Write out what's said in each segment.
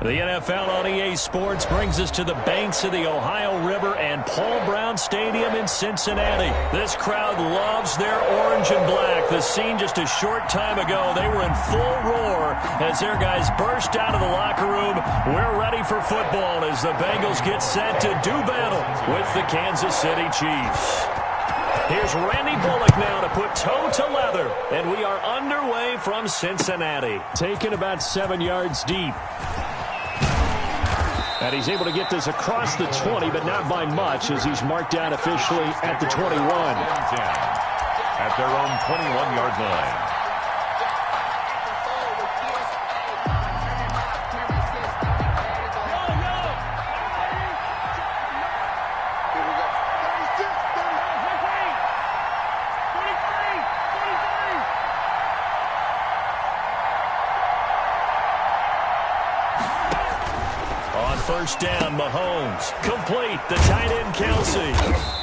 The NFL on EA Sports brings us to the banks of the Ohio River and Paul Brown Stadium in Cincinnati. This crowd loves their orange and black. The scene just a short time ago, they were in full roar as their guys burst out of the locker room. We're ready for football as the Bengals get set to do battle with the Kansas City Chiefs. Here's Randy Bullock now to put toe to leather, and we are underway from Cincinnati. Taken about 7 yards deep. And he's able to get this across the 20, but not by much as he's marked down officially at the 21. At their own 21-yard line. First down, Mahomes. Complete, the tight end, Kelsey.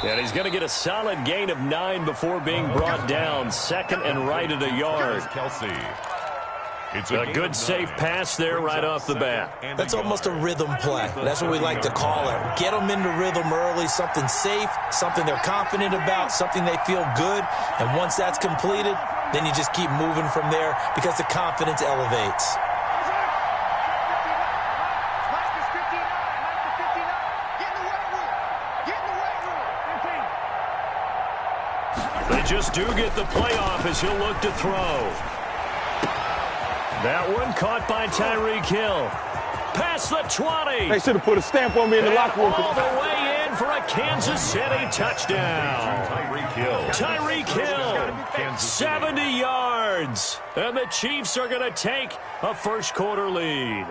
And he's going to get a solid gain of 9 before being brought down. Second and right at a yard. Kelsey. It's a good, safe pass there right off the bat. That's almost a rhythm play. That's what we like to call it. Get them into rhythm early, something safe, something they're confident about, something they feel good. And once that's completed, then you just keep moving from there because the confidence elevates. They just do get the playoff as he'll look to throw. That one caught by Tyreek Hill. Past the 20. They should have put a stamp on me in the locker room. All the way in for a Kansas City touchdown. Tyreek Hill, 70 yards. And the Chiefs are going to take a first-quarter lead.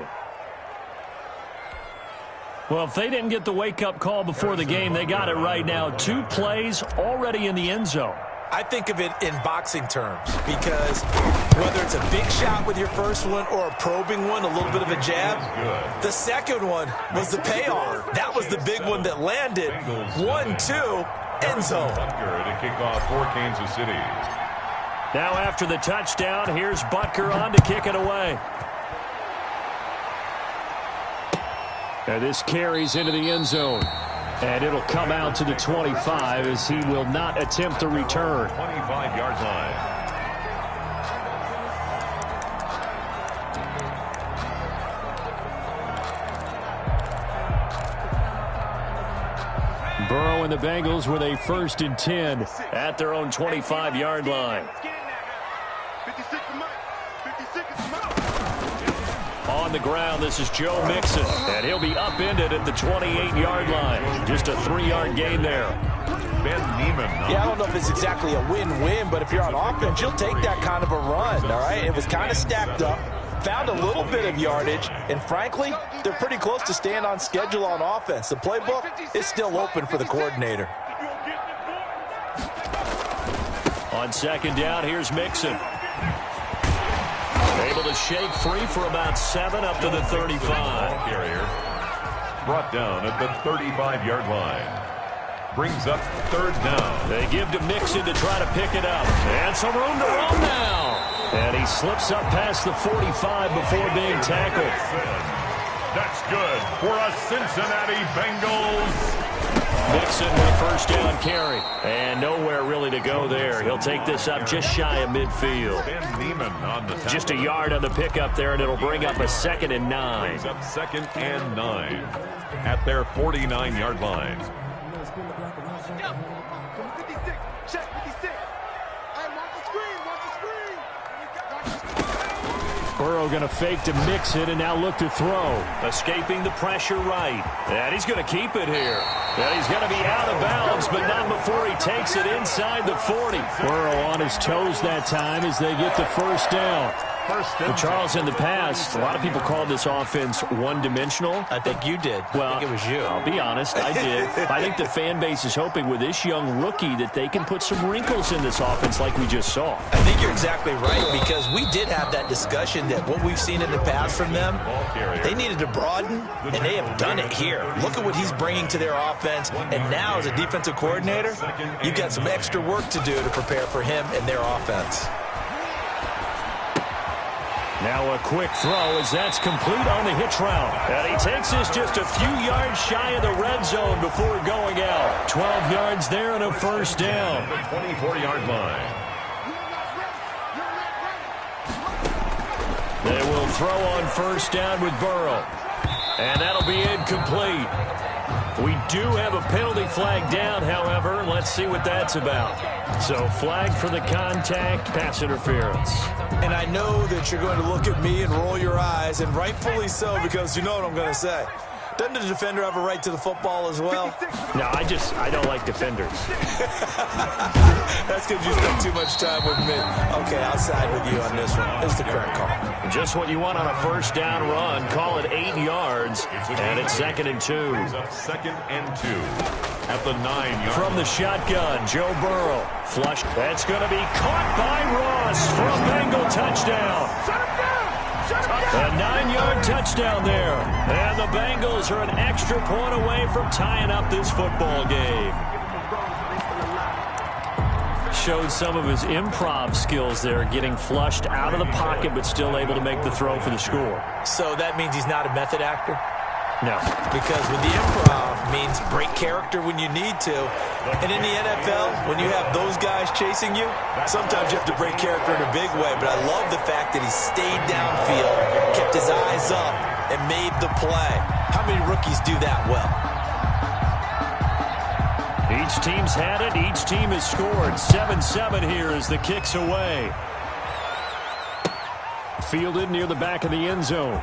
Well, if they didn't get the wake-up call before the game, they got it right now. 2 plays already in the end zone. I think of it in boxing terms because whether it's a big shot with your first one or a probing one, a little bit of a jab, the second one was the payoff. That was the big one that landed. 1-2, end zone. To kick off for Kansas City. Now after the touchdown, here's Butker on to kick it away. And this carries into the end zone. And it'll come out to the 25 as he will not attempt the return. 25-yard line. Burrow and the Bengals with a 1st and 10 at their own 25-yard line. On the ground, this is Joe Mixon, and he'll be upended at the 28-yard line. Just a 3-yard gain there. Ben Neiman. Yeah, I don't know if it's exactly a win-win, but if you're on offense, you'll take that kind of a run, all right? It was kind of stacked up, found a little bit of yardage, and frankly, they're pretty close to staying on schedule on offense. The playbook is still open for the coordinator. On 2nd down, here's Mixon. Able to shake free for about 7 up to the 35. Carrier brought down at the 35-yard line. Brings up 3rd down. They give to Mixon to try to pick it up. And some room to run now. And he slips up past the 45 before being tackled. That's good for a Cincinnati Bengals. Mixon with a 1st down carry. And nowhere really to go there. He'll take this up just shy of midfield. Ben Neiman on the just a yard on the pickup there, and it'll bring up a 2nd and 9. Brings up 2nd and 9 at their 49-yard line. Burrow going to fake to Mixon and now look to throw. Escaping the pressure right. And he's going to keep it here. And he's going to be out of bounds, but not before he takes it inside the 40. Burrow on his toes that time as they get the 1st down. Well, Charles, in the past, a lot of people called this offense one-dimensional. I think you did. Well, I think it was you. I'll be honest, I did. I think the fan base is hoping with this young rookie that they can put some wrinkles in this offense like we just saw. I think you're exactly right because we did have that discussion that what we've seen in the past from them, they needed to broaden, and they have done it here. Look at what he's bringing to their offense, and now as a defensive coordinator, you've got some extra work to do to prepare for him and their offense. Now a quick throw as that's complete on the hitch route. And he takes this just a few yards shy of the red zone before going out. 12 yards there and a first down. The 24-yard line. They will throw on first down with Burrow. And that'll be incomplete. We do have a penalty flag down, however. Let's see what that's about. So flag for the contact, pass interference. And I know that you're going to look at me and roll your eyes, and rightfully so, because you know what I'm going to say. Doesn't the defender have a right to the football as well? No, I don't like defenders. That's because you spent too much time with me. Okay, I'll side with you on this one. It's the correct call. Just what you want on a first down run. Call it 8 yards, and it's 2nd and 2. Second and 2 at the 9-yard. From the shotgun, Joe Burrow. Flush. That's going to be caught by Ross for a Bengal touchdown. A 9-yard touchdown there. And the Bengals are an extra point away from tying up this football game. Showed some of his improv skills there, getting flushed out of the pocket but still able to make the throw for the score. So that means he's not a method actor? No. Because with the improv means break character when you need to. And in the NFL, when you have those guys chasing you, sometimes you have to break character in a big way. But I love the fact that he stayed downfield, kept his eyes up, and made the play. How many rookies do that well? Each team's had it. Each team has scored. 7-7 here as the kick's away. Fielded near the back of the end zone.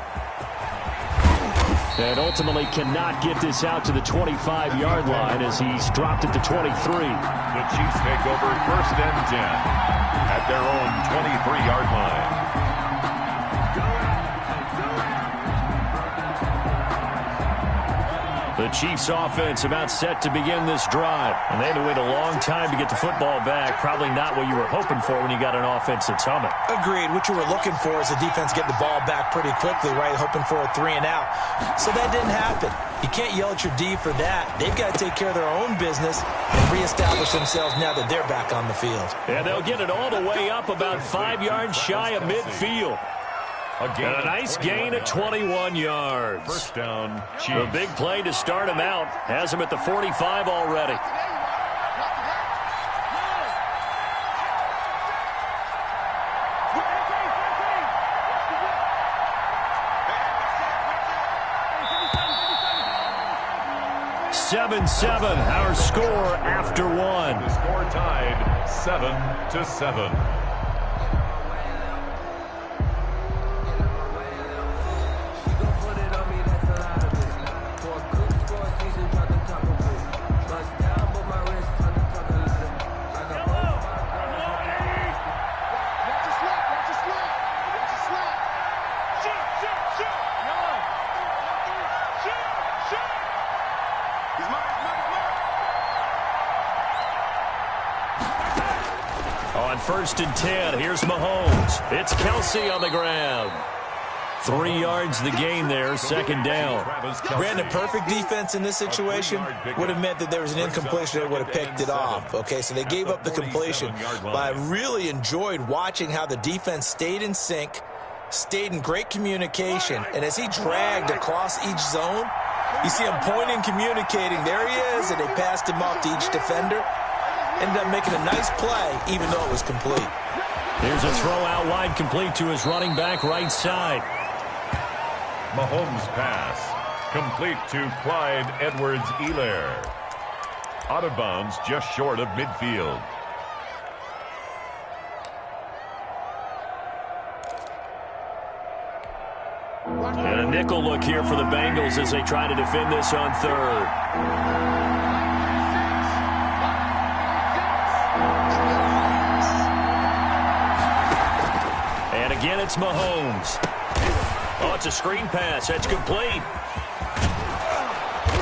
And ultimately cannot get this out to the 25-yard line as he's dropped it to 23. The Chiefs take over 1st and 10 at their own 23-yard line. The Chiefs offense about set to begin this drive. And they had to wait a long time to get the football back. Probably not what you were hoping for when you got an offense that's humming. Agreed. What you were looking for is the defense getting the ball back pretty quickly, right? Hoping for a 3 and out. So that didn't happen. You can't yell at your D for that. They've got to take care of their own business and reestablish themselves now that they're back on the field. And they'll get it all the way up about 5 yards shy of midfield. And a nice gain of 21 yards. First down, Chiefs. The big play to start him out. Has him at the 45 already. (7-7) our score after one. The score tied 7-7. On 1st and 10, here's Mahomes. It's Kelsey on the ground. 3 yards the gain there, 2nd down. Brandon, perfect defense in this situation would have meant that there was an incompletion. They would have picked it off. Okay, so they gave up the completion. But I really enjoyed watching how the defense stayed in sync, stayed in great communication, and as he dragged across each zone, you see him pointing, communicating. There he is, and they passed him off to each defender. Ended up making a nice play, even though it was complete. Here's a throw out wide, complete to his running back right side. Mahomes' pass, complete to Clyde Edwards-Helaire. Out of bounds, just short of midfield. And a nickel look here for the Bengals as they try to defend this on 3rd. And again, it's Mahomes. Oh, it's a screen pass. That's complete.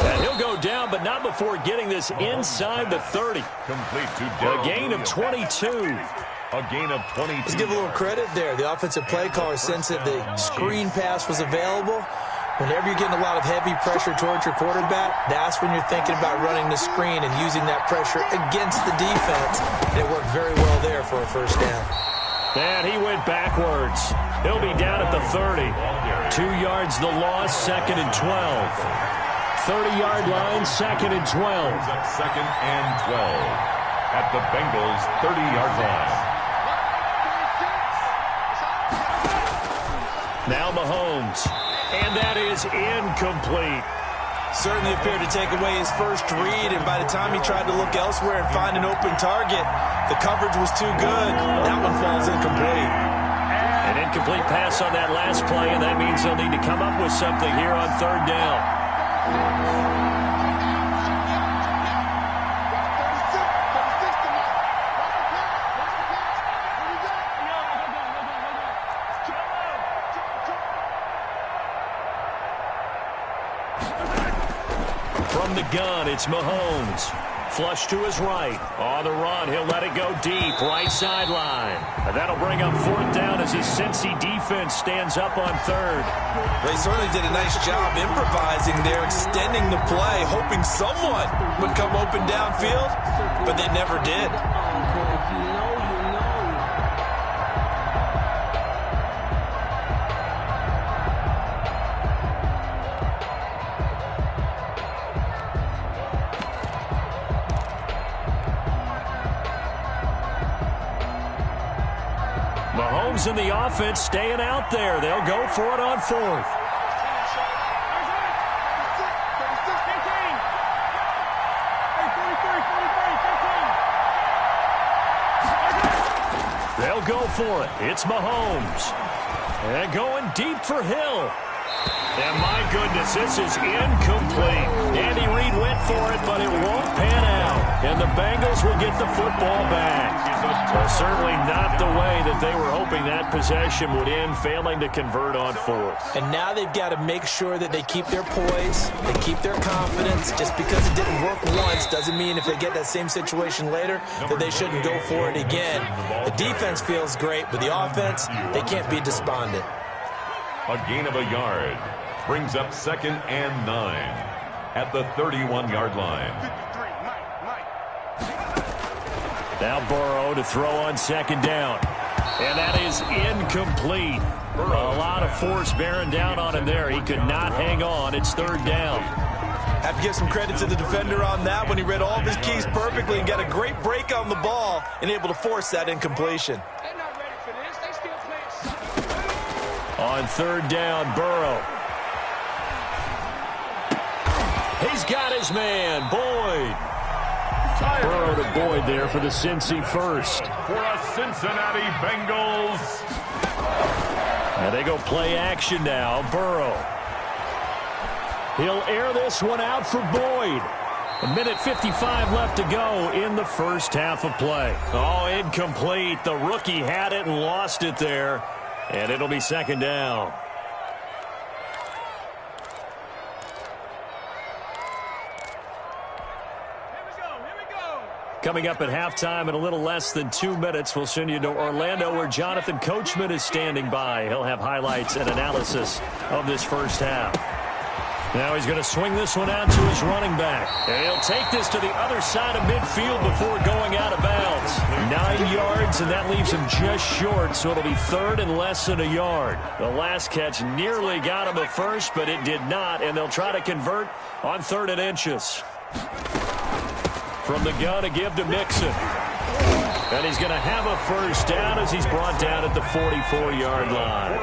And he'll go down, but not before getting this inside the 30. Complete to A gain of 22. A gain of 22. Let's give a little credit there. The offensive play caller sensed that the screen pass was available. Whenever you're getting a lot of heavy pressure towards your quarterback, that's when you're thinking about running the screen and using that pressure against the defense. And it worked very well there for a first down. And he went backwards. He'll be down at the 30. 2 yards the loss, 2nd and 12. 30-yard line, 2nd and 12. Second and 12 at the Bengals' 30-yard line. Now Mahomes. And that is incomplete. Certainly appeared to take away his first read, and by the time he tried to look elsewhere and find an open target, the coverage was too good. That one falls incomplete. An incomplete pass on that last play, and that means they'll need to come up with something here on 3rd down. From the gun, it's Mahomes. Flush to his right. On the run, he'll let it go deep. Right sideline. And that'll bring up 4th down as his Cincy defense stands up on 3rd. They certainly did a nice job improvising there, extending the play, hoping someone would come open downfield, but they never did. Mahomes and the offense staying out there. They'll go for it on 4th. They'll go for it. It's Mahomes. And going deep for Hill. And my goodness, this is incomplete. Andy Reid went for it, but it won't pan out. And the Bengals will get the football back. Well, certainly not the way that they were hoping that possession would end, failing to convert on 4th. And now they've got to make sure that they keep their poise, they keep their confidence. Just because it didn't work once doesn't mean if they get that same situation later that they shouldn't go for it again. The defense feels great, but the offense, they can't be despondent. A gain of a yard brings up 2nd and 9 at the 31-yard line. Now Burrow to throw on 2nd down. And that is incomplete. A lot of force bearing down on him there. He could not hang on. It's 3rd down. Have to give some credit to the defender on that when he read all of his keys perfectly and got a great break on the ball and able to force that incompletion. On 3rd down, Burrow. He's got his man, Boyd. Burrow to Boyd there for the Cincy first. For a Cincinnati Bengals. And they go play action now. Burrow. He'll air this one out for Boyd. 1:55 left to go in the first half of play. Oh, incomplete. The rookie had it and lost it there. And it'll be 2nd down. Coming up at halftime in a little less than 2 minutes, we'll send you to Orlando where Jonathan Coachman is standing by. He'll have highlights and analysis of this first half. Now he's going to swing this one out to his running back. And he'll take this to the other side of midfield before going out of bounds. 9 yards, and that leaves him just short, so it'll be 3rd and less than a yard. The last catch nearly got him at first, but it did not, and they'll try to convert on 3rd and inches. From the gun, a give to Mixon. And he's going to have a first down as he's brought down at the 44-yard line.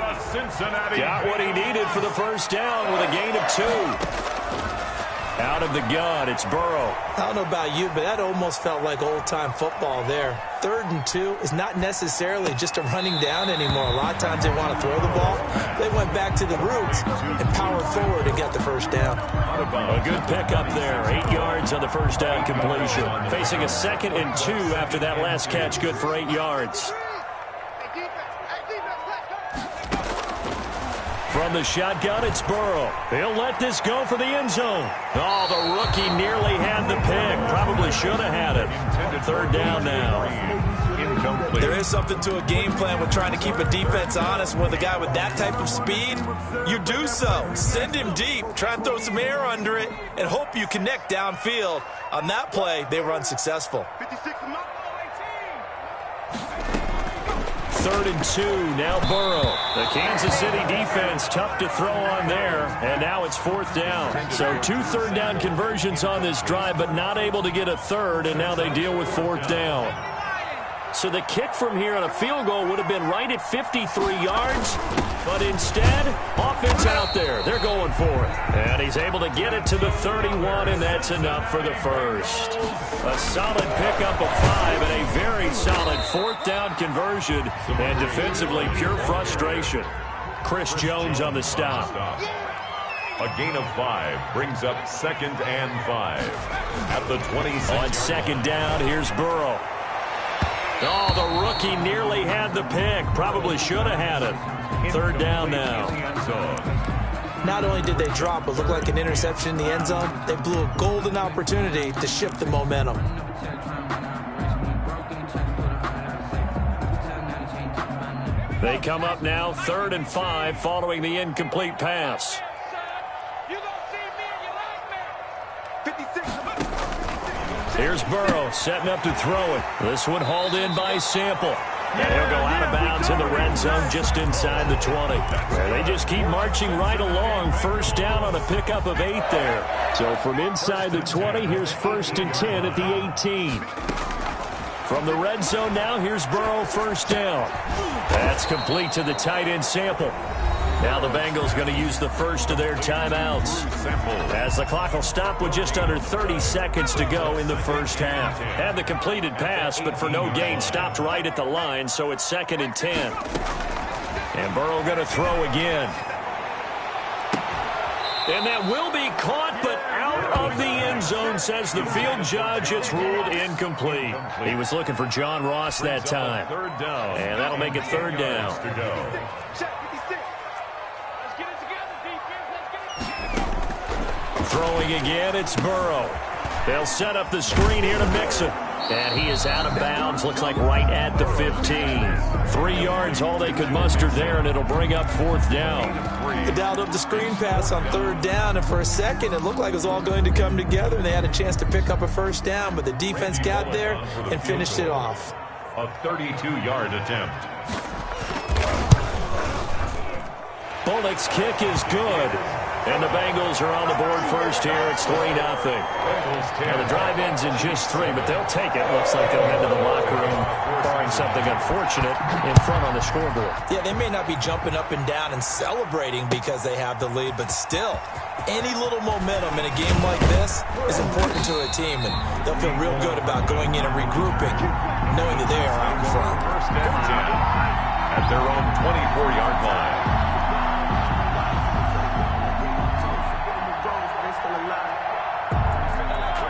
Got what he needed for the first down with a gain of 2. Out of the gun, it's Burrow. I don't know about you, but that almost felt like old-time football there. 3rd and 2 is not necessarily just a running down anymore. A lot of times they want to throw the ball. They went back to the roots and powered forward and got the first down. A good pickup there. 8 yards on the first down completion. Facing a 2nd and 2 after that last catch. Good for 8 yards. From the shotgun, it's Burrow. He'll let this go for the end zone. Oh, the rookie nearly had the pick. Probably should have had it. 3rd down now. There is something to a game plan with trying to keep a defense honest. With a guy with that type of speed, you do so. Send him deep. Try and throw some air under it and hope you connect downfield. On that play, they were unsuccessful. 3rd and 2. Now Burrow. The Kansas City defense tough to throw on there. And now it's 4th down. So 2 third down conversions on this drive, but not able to get a third. And now they deal with 4th down. So the kick from here on a field goal would have been right at 53 yards. But instead, offense out there. They're going for it. And he's able to get it to the 31, and that's enough for the first. A solid pickup of 5 and a very solid 4th down conversion. And defensively, pure frustration. Chris Jones on the stop. A gain of 5 brings up 2nd and 5 at the 26. On 2nd down, here's Burrow. Oh, the rookie nearly had the pick. Probably should have had it. 3rd down now. Not only did they drop, but looked like an interception in the end zone, they blew a golden opportunity to shift the momentum. They come up now 3rd and 5 following the incomplete pass. Here's Burrow setting up to throw it. This one hauled in by Sample. And he'll go out of bounds in the red zone just inside the 20. They just keep marching right along. 1st down on a pickup of 8 there. So from inside the 20, here's 1st and 10 at the 18. From the red zone now, here's Burrow 1st down. That's complete to the tight end Sample. Now the Bengals going to use the first of their timeouts, as the clock will stop with just under 30 seconds to go in the first half. Had the completed pass, but for no gain, stopped right at the line, so it's 2nd and 10. And Burrow going to throw again. And that will be caught, but out of the end zone, says the field judge. It's ruled incomplete. He was looking for John Ross that time. And that'll make it 3rd down. Throwing again, it's Burrow. They'll set up the screen here to Mixon. And he is out of bounds, looks like right at the 15. 3 yards, all they could muster there, and it'll bring up 4th down. They dialed up the screen pass on 3rd down, and for a second, it looked like it was all going to come together, and they had a chance to pick up a 1st down, but the defense got there and finished it off. A 32-yard attempt. Bullock's kick is good. And the Bengals are on the board first here. It's 3-0. Now the drive ends in just 3, but they'll take it. Looks like they'll head to the locker room, barring something unfortunate, in front on the scoreboard. Yeah, they may not be jumping up and down and celebrating because they have the lead, but still, any little momentum in a game like this is important to a team, and they'll feel real good about going in and regrouping, knowing that they are out in front. First and 10 at their own 24-yard line.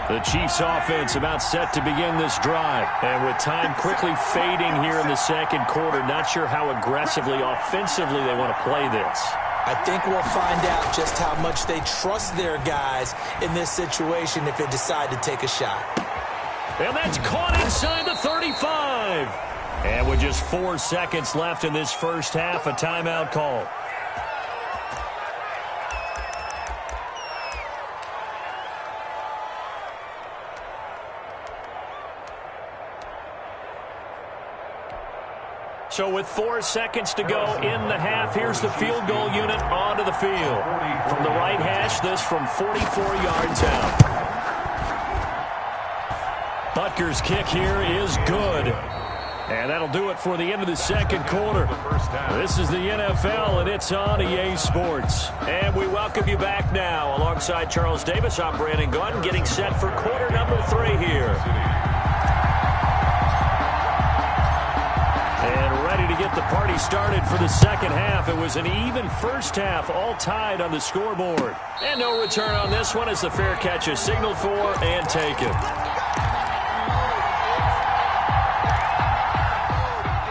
The Chiefs offense about set to begin this drive. And with time quickly fading here in the 2nd quarter, not sure how aggressively, offensively they want to play this. I think we'll find out just how much they trust their guys in this situation if they decide to take a shot. And that's caught inside the 35. And with just 4 seconds left in this first half, a timeout call. So with 4 seconds to go in the half, here's the field goal unit onto the field. From the right hash, this from 44 yards out. Butker's kick here is good. And that'll do it for the end of the 2nd quarter. This is the NFL, and it's on EA Sports. And we welcome you back now. Alongside Charles Davis, I'm Brandon Gunn, getting set for quarter number 3 here. And ready to get the party started for the 2nd half. It was an even first half, all tied on the scoreboard. And no return on this one as the fair catch is signaled for and taken.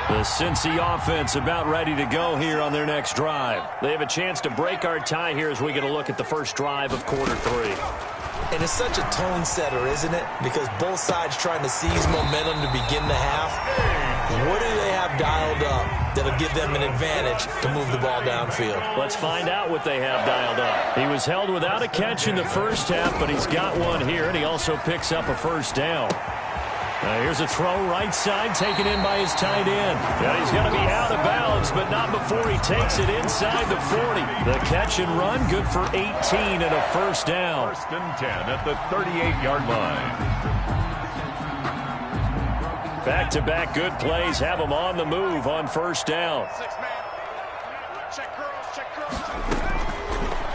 The Cincy offense about ready to go here on their next drive. They have a chance to break our tie here as we get a look at the first drive of quarter 3. And it's such a tone setter, isn't it? Because both sides trying to seize momentum to begin the half. What do they have dialed up that'll give them an advantage to move the ball downfield? Let's find out what they have dialed up. He was held without a catch in the first half, but he's got one here, and he also picks up a first down. Here's a throw right side taken in by his tight end. And he's going to be out of bounds, but not before he takes it inside the 40. The catch and run, good for 18 and a first down. First and 10 at the 38-yard line. Back-to-back good plays have him on the move on first down.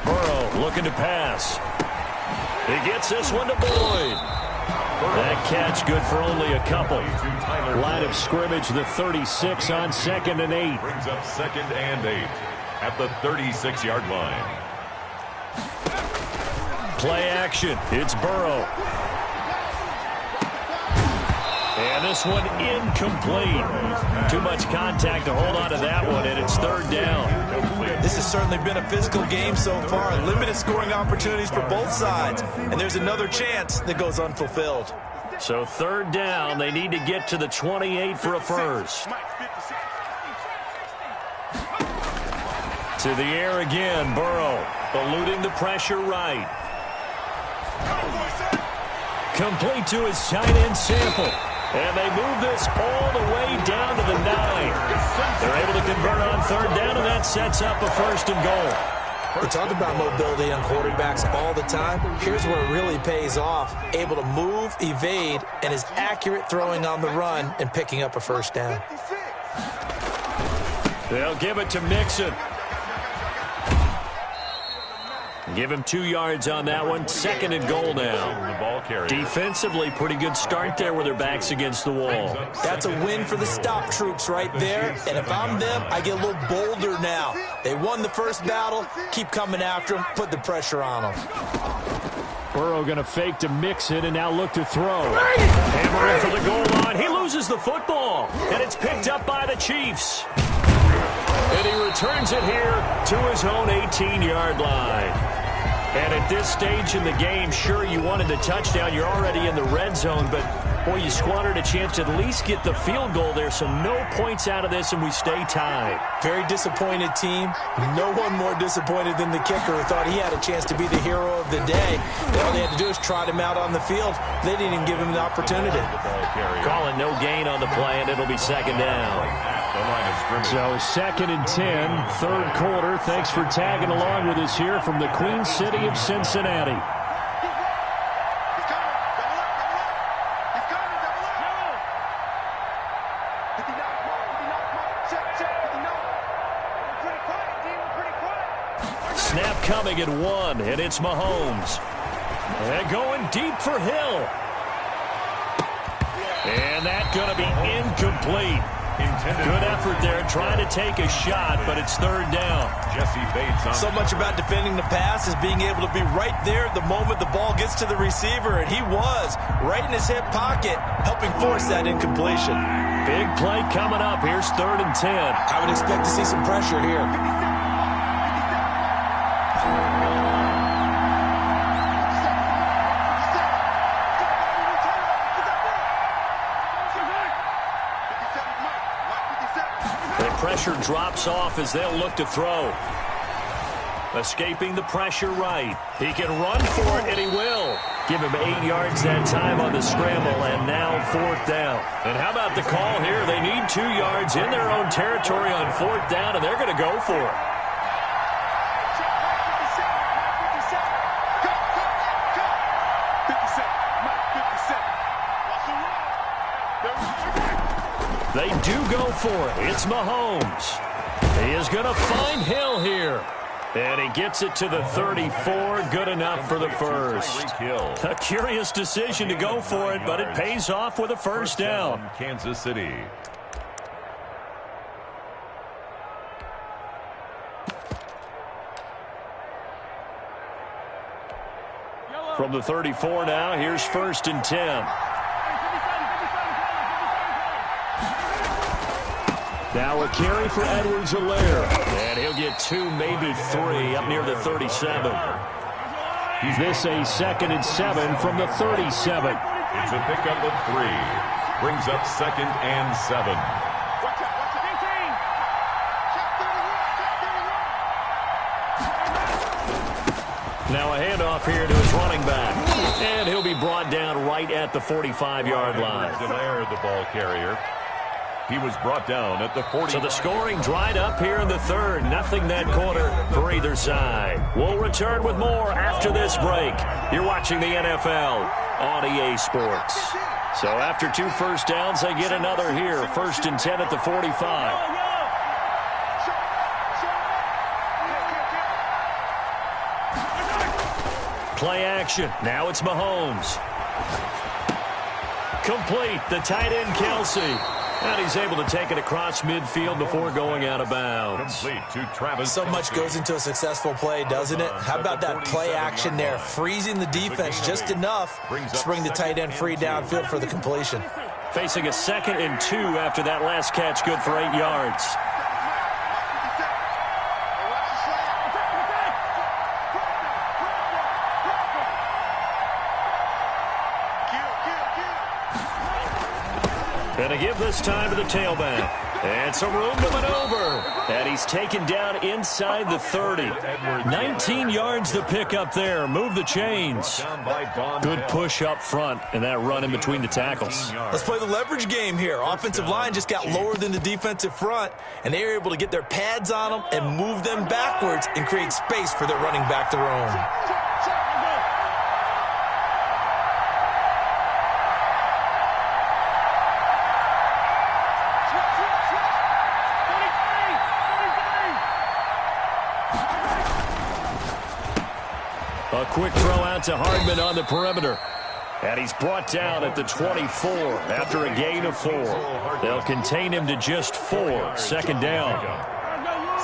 Burrow looking to pass. He gets this one to Boyd. That catch good for only a couple. Line of scrimmage, the 36 on 2nd and 8. Brings up 2nd and 8 at the 36-yard line. Play action. It's Burrow. And this one incomplete. Too much contact to hold on to that one, and it's 3rd down. This has certainly been a physical game so far. Limited scoring opportunities for both sides. And there's another chance that goes unfulfilled. So 3rd down, they need to get to the 28 for a first. To the air again, Burrow. Eluding the pressure right. Complete to his tight end Sample. And they move this all the way down to the 9. They're able to convert on 3rd down, and that sets up a 1st and goal. We talk about mobility on quarterbacks all the time. Here's where it really pays off. Able to move, evade, and is accurate throwing on the run and picking up a 1st down. They'll give it to Mixon. Give him 2 yards on that one. 2nd and goal now. Defensively, pretty good start there with their backs against the wall. That's a win for the stop troops right there. And if I'm them, I get a little bolder now. They won the first battle. Keep coming after them. Put the pressure on them. Burrow going to fake to Mixon and now look to throw. Hammering for the goal line. He loses the football. And it's picked up by the Chiefs. And he returns it here to his own 18-yard line. And at this stage in the game, sure, you wanted the touchdown. You're already in the red zone, but, boy, you squandered a chance to at least get the field goal there, so no points out of this, and we stay tied. Very disappointed team. No one more disappointed than the kicker who thought he had a chance to be the hero of the day. All they had to do is trot him out on the field. They didn't even give him the opportunity. Calling no gain on the play, and it'll be 2nd down. So 2nd and 10, 3rd quarter. Thanks for tagging along with us here from the Queen City of Cincinnati. Snap coming at 1, and it's Mahomes. And going deep for Hill. And that's going to be incomplete. Good effort there, trying to take a shot, but it's 3rd down. Jesse Bates. So much about defending the pass is being able to be right there at the moment the ball gets to the receiver, and he was right in his hip pocket, helping force that incompletion. Big play coming up. Here's 3rd and 10. I would expect to see some pressure here. Pressure drops off as they'll look to throw. Escaping the pressure right. He can run for it, and he will. Give him 8 yards that time on the scramble, and now 4th down. And how about the call here? They need 2 yards in their own territory on 4th down, and they're going to go for it. They do go for it. It's Mahomes. He is going to find Hill here. And he gets it to the 34. Good enough for the first. A curious decision to go for it, but it pays off with a 1st down. Kansas City. From the 34 now, here's 1st and 10. Now a carry for Edwards-Helaire. And he'll get 2, maybe 3, up near the 37. This a 2nd and 7 from the 37. It's a pickup of 3. Brings up 2nd and 7. Now a handoff here to his running back. And he'll be brought down right at the 45-yard line. Delaire, the ball carrier. He was brought down at the 40. So the scoring dried up here in the third. Nothing that quarter for either side. We'll return with more after this break. You're watching the NFL on EA Sports. So after 2 first downs, they get another here. 1st and 10 at the 45. Play action. Now it's Mahomes. Complete. The tight end, Kelsey. And he's able to take it across midfield before going out of bounds. Complete to Travis. So much goes into a successful play, doesn't it? How about that play action there? Freezing the defense just enough to bring the tight end free downfield for the completion. Facing a 2nd and 2 after that last catch, good for 8 yards. And a give this time to the tailback. And some room to maneuver. And he's taken down inside the 30. 19 yards to pick up there. Move the chains. Good push up front and that run in between the tackles. Let's play the leverage game here. Offensive line just got lower than the defensive front, and they were able to get their pads on them and move them backwards and create space for their running back to roam. A quick throw out to Hardman on the perimeter. And he's brought down at the 24 after a gain of 4. They'll contain him to just 4. 2nd down.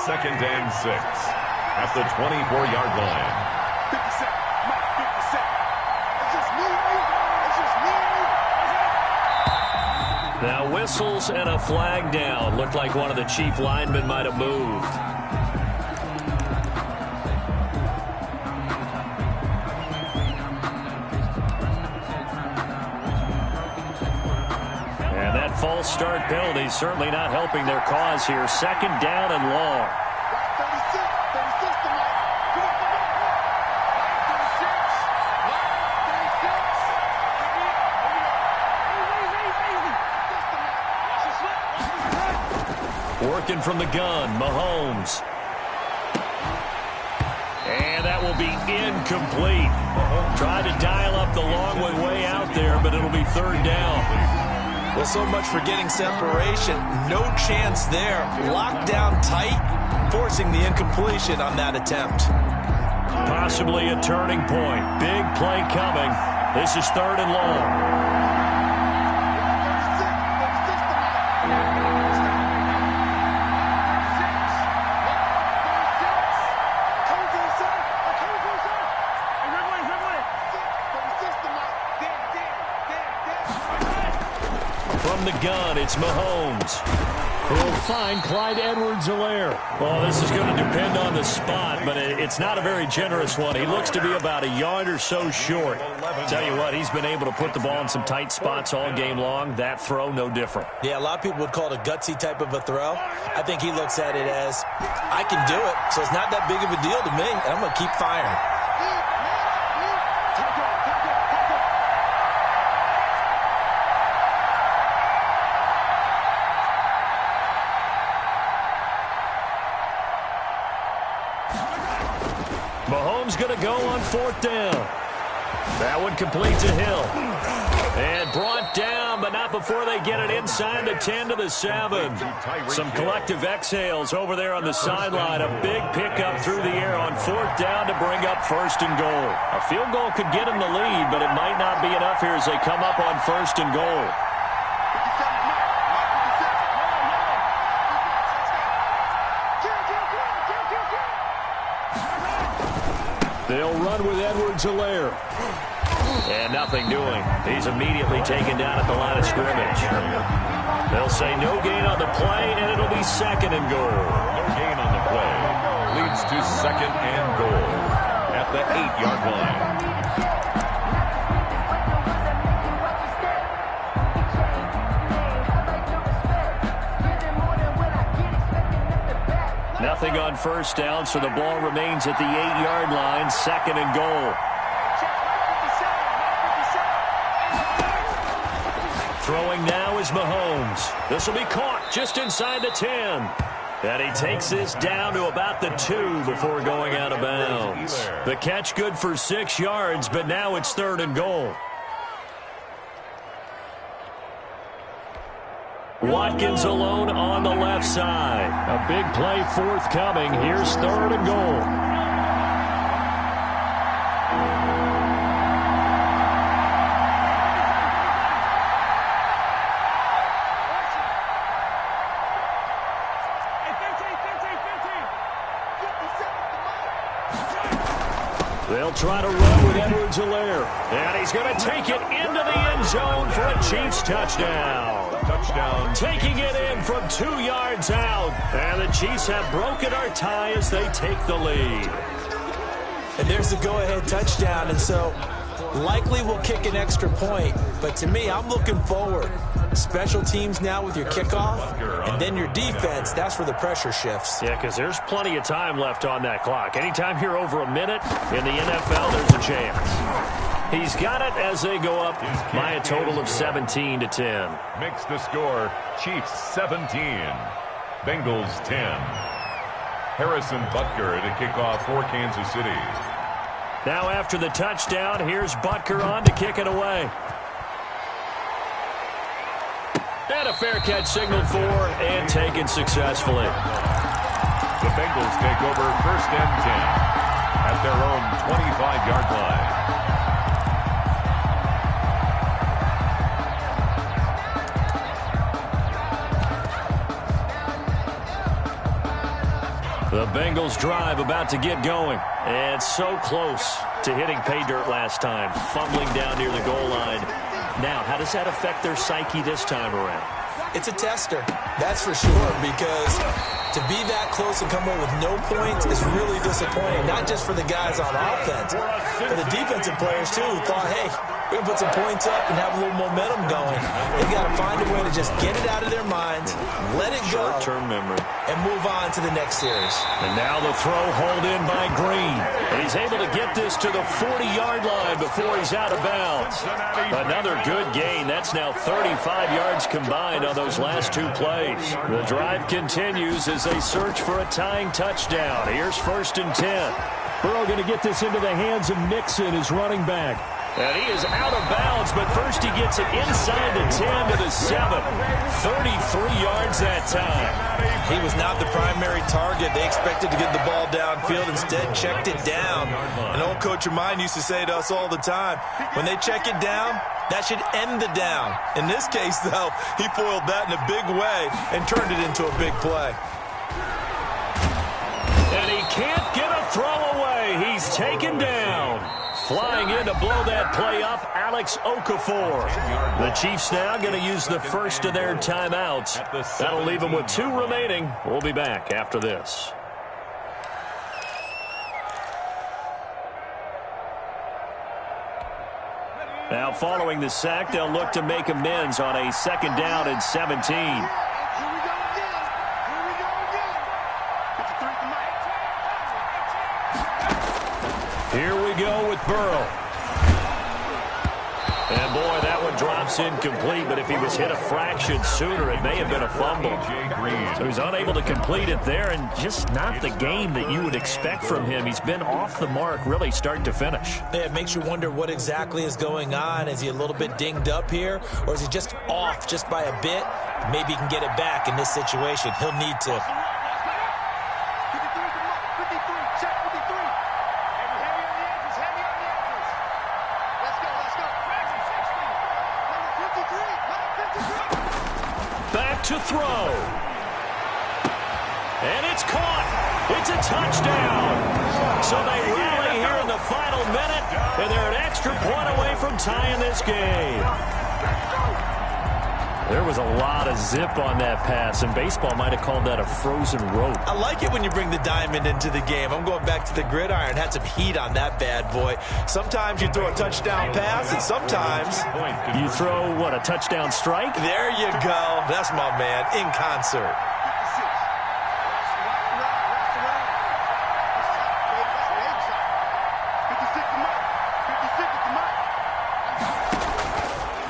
2nd and 6 at the 24-yard line. Now whistles and a flag down. Looked like one of the chief linemen might have moved. False start penalty certainly not helping their cause here. 2nd down and long. Working from the gun, Mahomes. And that will be incomplete. Tried to dial up the long way out there, but it'll be 3rd down. Well, so much for getting separation. No chance there. Locked down tight, forcing the incompletion on that attempt. Possibly a turning point. Big play coming. This is 3rd and long. From the gun, it's Mahomes. He'll find Clyde Edwards-Helaire. Well, this is going to depend on the spot, but it's not a very generous one. He looks to be about a yard or so short. Tell you what, he's been able to put the ball in some tight spots all game long. That throw, no different. Yeah, a lot of people would call it a gutsy type of a throw. I think he looks at it as, I can do it, so it's not that big of a deal to me, and I'm going to keep firing. Mahomes going to go on 4th down. That one complete to Hill. And brought down, but not before they get it inside the 10 to the 7. Some collective exhales over there on the sideline. A big pickup through the air on 4th down to bring up 1st and goal. A field goal could get them the lead, but it might not be enough here as they come up on 1st and goal. They'll run with Edwards-Helaire. And nothing doing. He's immediately taken down at the line of scrimmage. They'll say no gain on the play, and it'll be 2nd and goal. No gain on the play. Leads to 2nd and goal at the 8-yard line. Nothing on first down, so the ball remains at the 8-yard line, 2nd and goal. Throwing now is Mahomes. This will be caught just inside the 10. And he takes this down to about the 2 before going out of bounds. The catch good for 6 yards, but now it's 3rd and goal. Watkins alone on the left side. A big play forthcoming. Here's 3rd and goal. They'll try to run with Edwards-Helaire. And he's going to take it into the end zone for a Chiefs touchdown. Taking it in from 2 yards out. And the Chiefs have broken our tie as they take the lead. And there's the go-ahead touchdown. And so likely we'll kick an extra point. But to me, I'm looking forward. Special teams now with your kickoff, and then your defense, that's where the pressure shifts. Yeah, because there's plenty of time left on that clock. Anytime you're over a minute in the NFL, there's a chance. He's got it as they go up by a total of 17-10. Makes the score Chiefs 17, Bengals 10. Harrison Butker to kick off for Kansas City. Now after the touchdown, here's Butker on to kick it away. And a fair catch signaled for and taken successfully. The Bengals take over 1st and 10 at their own 25-yard line. The Bengals drive about to get going. And so close to hitting pay dirt last time. Fumbling down near the goal line. Now, how does that affect their psyche this time around? It's a tester, that's for sure, because to be that close and come away with no points is really disappointing, not just for the guys on offense, for the defensive players, too, who thought, hey, we're going to put some points up and have a little momentum going. They've got to find a way to just get it out of their minds, let it go, short-term memory, and move on to the next series. And now the throw hauled in by Green. And he's able to get this to the 40-yard line before he's out of bounds. Another good gain. That's now 35 yards combined on those last 2 plays. The drive continues as they search for a tying touchdown. Here's 1st and 10. Burrow going to get this into the hands of Mixon, his running back. And he is out of bounds, but first he gets it inside the 10 to the 7. 33 yards that time. He was not the primary target. They expected to get the ball downfield. Instead, checked it down. An old coach of mine used to say to us all the time, when they check it down, that should end the down. In this case, though, he foiled that in a big way and turned it into a big play. And he can't get a throw away. He's taken down. Flying in to blow that play up, Alex Okafor. The Chiefs now going to use the first of their timeouts. That'll leave them with 2 remaining. We'll be back after this. Now following the sack, they'll look to make amends on a 2nd down and 17. Here we go with Burrow. And, boy, that one drops incomplete, but if he was hit a fraction sooner, it may have been a fumble. So he's unable to complete it there, and just not the game that you would expect from him. He's been off the mark really start to finish. Yeah, it makes you wonder what exactly is going on. Is he a little bit dinged up here, or is he just off just by a bit? Maybe he can get it back in this situation. He'll need to. To throw. And it's caught. It's a touchdown. So they rally here in the final minute, and they're an extra point away from tying this game. There was a lot of zip on that pass, and baseball might have called that a frozen rope. I like it when you bring the diamond into the game. I'm going back to the gridiron. Had some heat on that bad boy. Sometimes you throw a touchdown pass, and sometimes you throw, what, a touchdown strike? There you go. That's my man, in concert.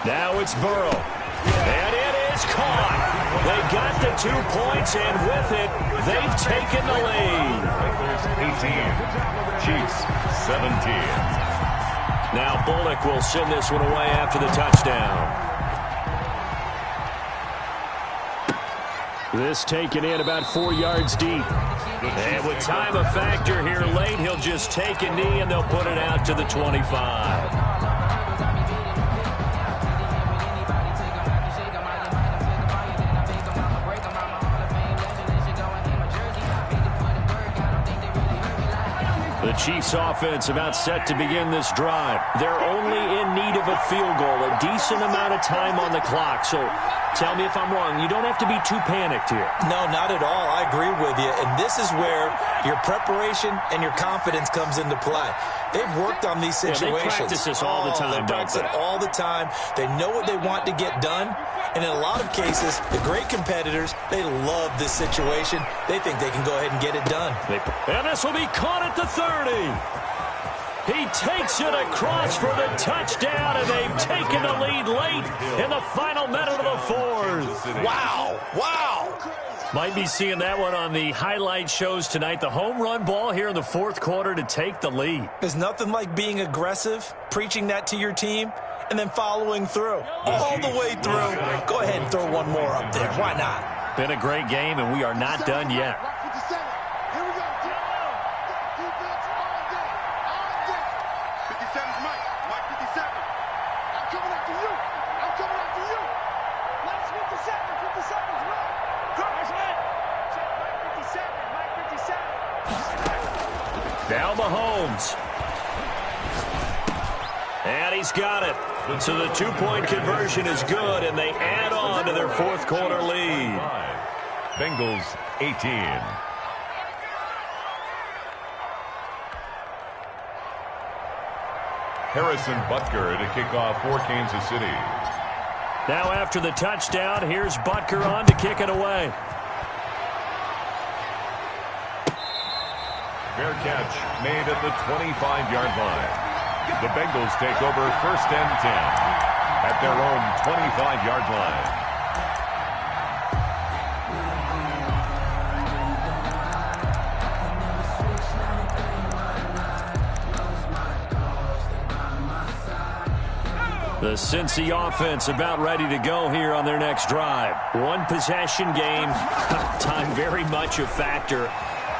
Now it's Burrow. And it is caught. They got the 2 points, and with it, they've taken the lead. Bengals 18, Chiefs 17. Now Bullock will send this one away after the touchdown. This taken in about 4 yards deep. And with time a factor here late, he'll just take a knee and they'll put it out to the 25. The Chiefs offense about set to begin this drive. They're only in need of a field goal, a decent amount of time on the clock. So tell me if I'm wrong. You don't have to be too panicked here. No, not at all. I agree with you. And this is where your preparation and your confidence comes into play. They've worked on these situations. Yeah, they practice this all the time. They practice it all the time. They know what they want to get done. And in a lot of cases, the great competitors, they love this situation. They think they can go ahead and get it done. And this will be caught at the 30. He takes it across for the touchdown, and they've taken the lead late in the final minute of the fourth. Wow. Wow. Might be seeing that one on the highlight shows tonight. The home run ball here in the fourth quarter to take the lead. There's nothing like being aggressive, preaching that to your team, and then following through. All the way through. Go ahead and throw one more up there. Why not? Been a great game, and we are not done yet. Now Mahomes. And he's got it. So the 2-point conversion is good, and they add on to their fourth quarter lead. Bengals 18. Harrison Butker to kick off for Kansas City. Now after the touchdown, here's Butker on to kick it away. Fair catch made at the 25-yard line. The Bengals take over 1st and 10 at their own 25-yard line. The Cincy offense about ready to go here on their next drive. One possession game, time very much a factor.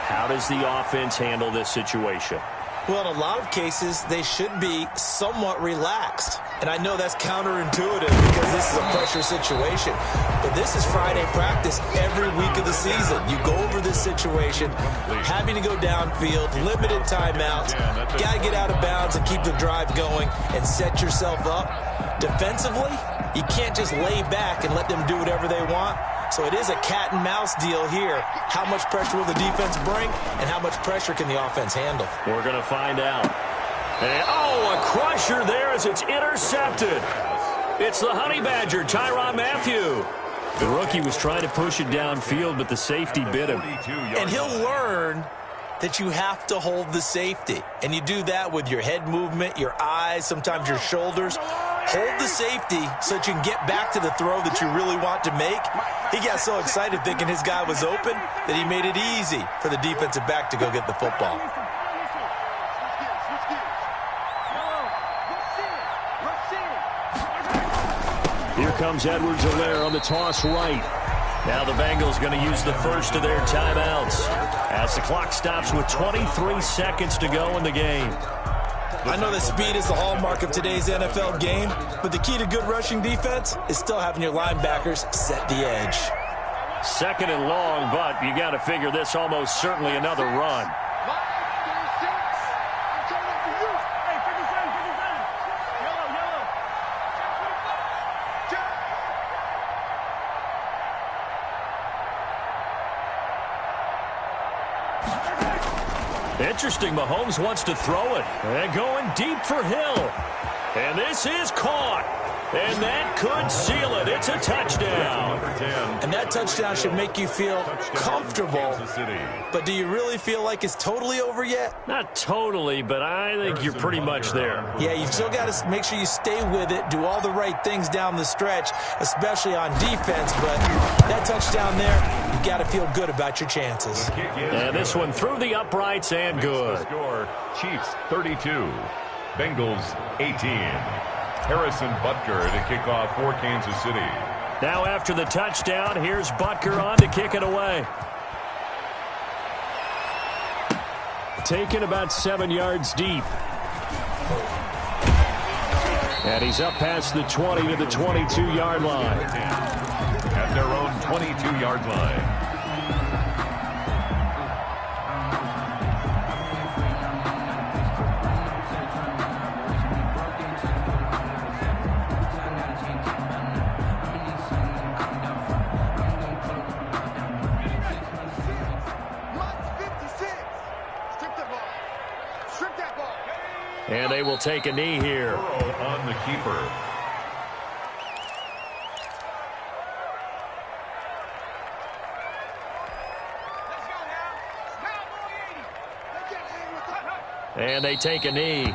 How does the offense handle this situation? Well, in a lot of cases, they should be somewhat relaxed. And I know that's counterintuitive because this is a pressure situation. But this is Friday practice every week of the season. You go over this situation, having to go downfield, limited timeouts, got to get out of bounds and keep the drive going and set yourself up. Defensively, you can't just lay back and let them do whatever they want. So it is a cat and mouse deal here. How much pressure will the defense bring, and how much pressure can the offense handle? We're going to find out. And, a crusher there as it's intercepted. It's the Honey Badger, Tyrann Mathieu. The rookie was trying to push it downfield, but the safety bit him. And he'll learn that you have to hold the safety. And you do that with your head movement, your eyes, sometimes your shoulders. Hold the safety so that you can get back to the throw that you really want to make. He got so excited thinking his guy was open that he made it easy for the defensive back to go get the football. Here comes Edwards-Helaire on the toss right. Now the Bengals going to use the first of their timeouts as the clock stops with 23 seconds to go in the game. I know that speed is the hallmark of today's NFL game, but the key to good rushing defense is still having your linebackers set the edge. 2nd and long, but you got to figure this almost certainly another run. Interesting, Mahomes wants to throw it. And going deep for Hill. And this is caught. And that could seal it. It's a touchdown. And that touchdown should make you feel comfortable. But do you really feel like it's totally over yet? Not totally, but I think you're pretty much there. Yeah, you've still got to make sure you stay with it, do all the right things down the stretch, especially on defense. But that touchdown there, you've got to feel good about your chances. And this one through the uprights and good. Score, Chiefs 32, Bengals 18. Harrison Butker to kick off for Kansas City. Now after the touchdown, here's Butker on to kick it away. Taken about 7 yards deep. And he's up past the 20 to the 22-yard line. At their own 22-yard line. And they will take a knee here. On the keeper. And they take a knee.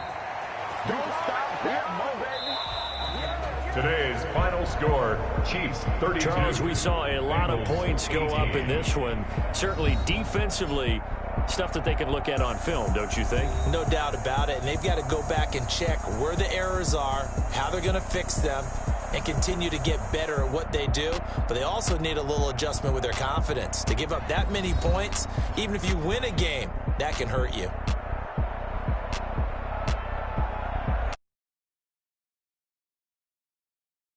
Today's final score, Chiefs 32. Charles, we saw a lot of points go up in this one. Certainly defensively, stuff that they can look at on film, don't you think? No doubt about it. And they've got to go back and check where the errors are, how they're going to fix them, and continue to get better at what they do. But they also need a little adjustment with their confidence. To give up that many points, even if you win a game, that can hurt you.